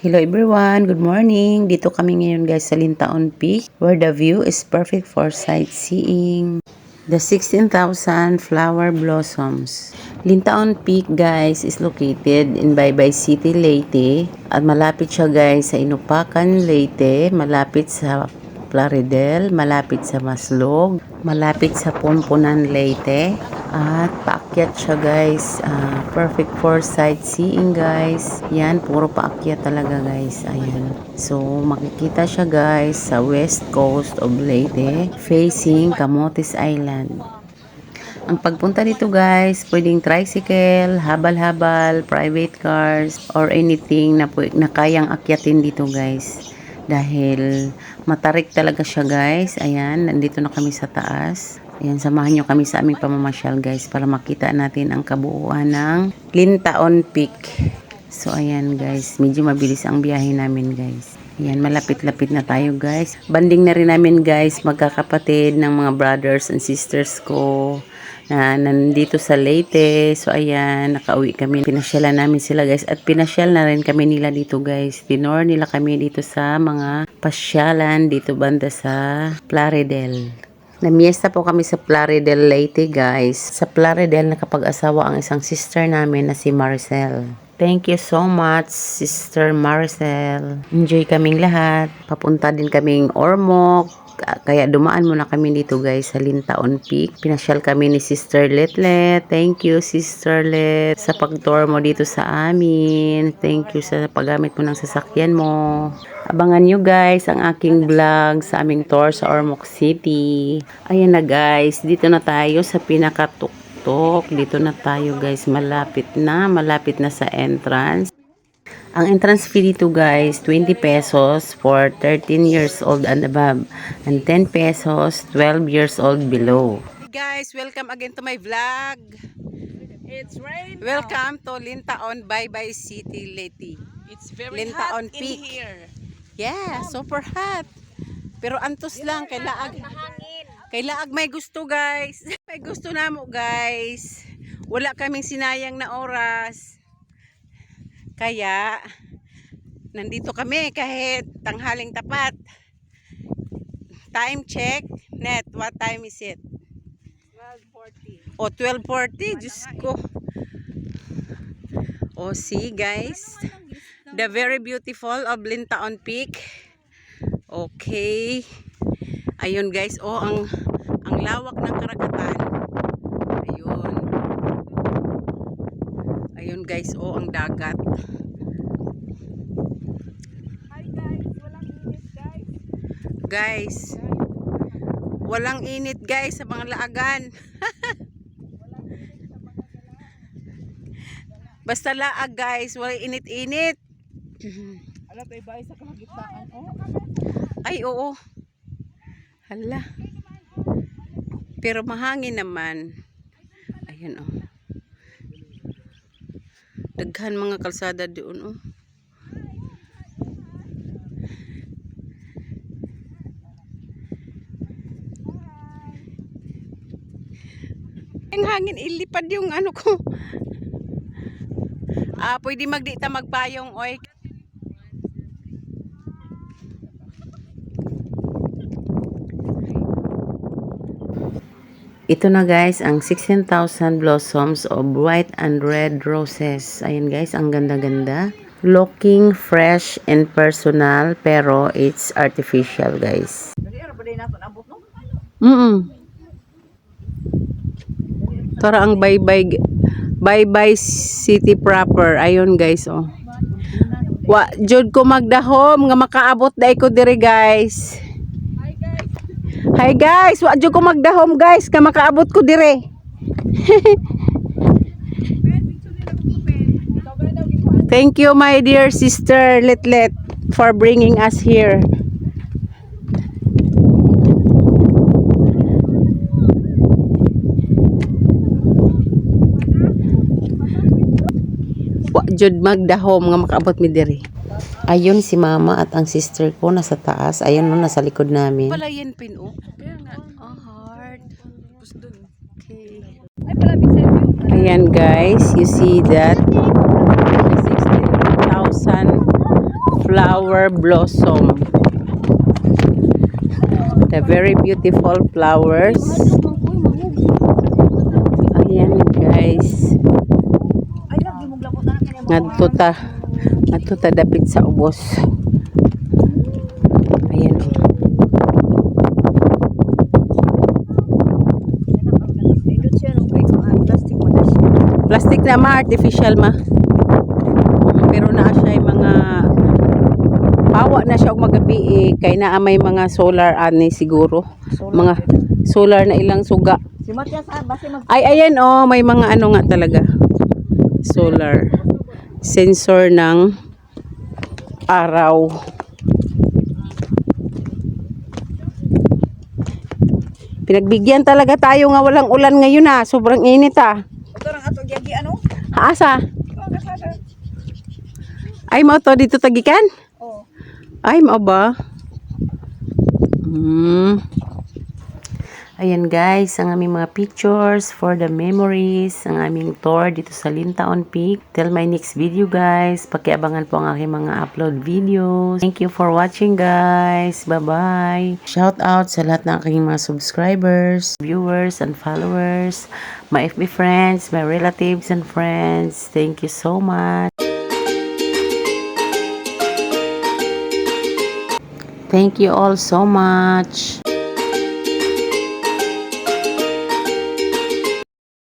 Hello everyone, good morning. Dito kami ngayon guys sa Lintaon Peak where the view is perfect for sightseeing. The 16,000 flower blossoms. Lintaon Peak guys is located in Baybay City, Leyte at malapit siya guys sa Inupacan, Leyte, malapit sa Plaridel, malapit sa Maslog, malapit sa Pomponan, Leyte. At paakyat siya guys. Perfect for sightseeing guys. Yan, puro paakyat talaga guys. Ayan. So, makikita siya guys sa west coast of Leyte facing Camotes Island. Ang pagpunta dito guys, pwedeng tricycle, habal-habal, private cars, or anything na kayang akyatin dito guys. Dahil matarik talaga siya guys. Ayan, nandito na kami sa taas. Ayan, samahan nyo kami sa aming pamamasyal guys para makita natin ang kabuuan ng Lintaon Peak. So ayan guys, medyo mabilis ang biyahe namin guys. Ayan, malapit-lapit na tayo guys. Banding na rin namin guys, magkakapatid ng mga brothers and sisters ko na nandito sa Leyte. So ayan, nakauwi kami. Pinasyalan namin sila guys at pinasyal na rin kami nila dito guys. Tinor nila kami dito sa mga pasyalan dito banda sa Plaridel. Namiesta po kami sa Plaridel, Leyte guys. Sa Plaridel nakapag-asawa ang isang sister namin na si Maricel. Thank you so much, Sister Maricel. Enjoy kaming lahat. Papunta din kaming Ormoc. Kaya dumaan muna kami dito guys sa Lintaon Peak. Pinasyal kami ni Sister Letlet. Thank you Sister Let sa pag-tour mo dito sa amin. Thank you sa paggamit mo ng sasakyan mo. Abangan nyo guys ang aking vlog sa aming tour sa Ormoc City. Ayan na guys, dito na tayo sa pinakatuktok. Dito na tayo guys, malapit na sa entrance. Ang entrance fee dito guys, 20 pesos for 13 years old and above. And 10 pesos, 12 years old below. Hey guys, welcome again to my vlog. It's rain. Welcome to Lintaon, Baybay City, Leyte. It's very Lintaon hot Peak. in here. Yeah, super hot. Pero antos lang, kailaag may gusto guys. May gusto na mo guys. Wala kaming sinayang na oras. Kaya, nandito kami kahit tanghaling tapat. Time check. Net, what time is it? 12:40. O, 12:40. Diyos ko. O, see guys. The very beautiful of Lintaon Peak. Okay. Ayun guys. O, ang lawak ng karagatan. Ayun. Ayun guys. O, ang dagat. Hi guys, walang init guys. Guys, walang init guys sa mga laagan. Basta laag guys, walang init-init. Alam tayo ba sa kalagitnaan? Oh. Ay oo. Hala. Pero mahangin naman. Ayun oh. Daghan mga kalsada doon oh. Ang hangin ilipad yung ano ko. Pwede magdita magpayong oy. Ito na guys ang 16,000 blossoms of white and red roses. Ayan guys, ang ganda-ganda. Looking fresh and personal pero it's artificial guys. Tara ang Baybay City proper. Ayun guys oh. Wa jud ko magdahom nga makaabot dai ko diri guys. Hi guys, wa jud ko magdahom guys nga makaabot ko dire. Thank you my dear sister Letlet for bringing us here. Jud magdahom nga makaabot mi diri. Ayun si mama at ang sister ko nasa taas. Ayun no, nasa likod namin. Palayan pin oh. Kaya nga. Oh, hard. Tapos dun. Okay. Ay pala, big side. Ayan guys, you see that? 16,000 flower blossom. The very beautiful flowers. Ayan guys. Ngadto ta dapit sa ubos. Ayan. Plastic na ma, artificial ma. Pero naa siya yung mga hawa na siya og magabi kay naa may mga solar ani siguro. Mga solar na ilang suga. Ay ayan oh, may mga ano nga talaga. Solar sensor ng araw. Pinagbigyan talaga tayo nga walang ulan ngayon ha. Sobrang init ha. Asa? Ay mo to dito tagikan? Oh. Ay mo ba? Ayan guys, ang aming mga pictures for the memories, ang aming tour dito sa Lintaon Peak. Till my next video guys, pakiabangan po ang aking mga upload videos. Thank you for watching guys. Bye-bye. Shout out sa lahat ng aking mga subscribers, viewers, and followers, my FB friends, my relatives and friends. Thank you so much. Thank you all so much.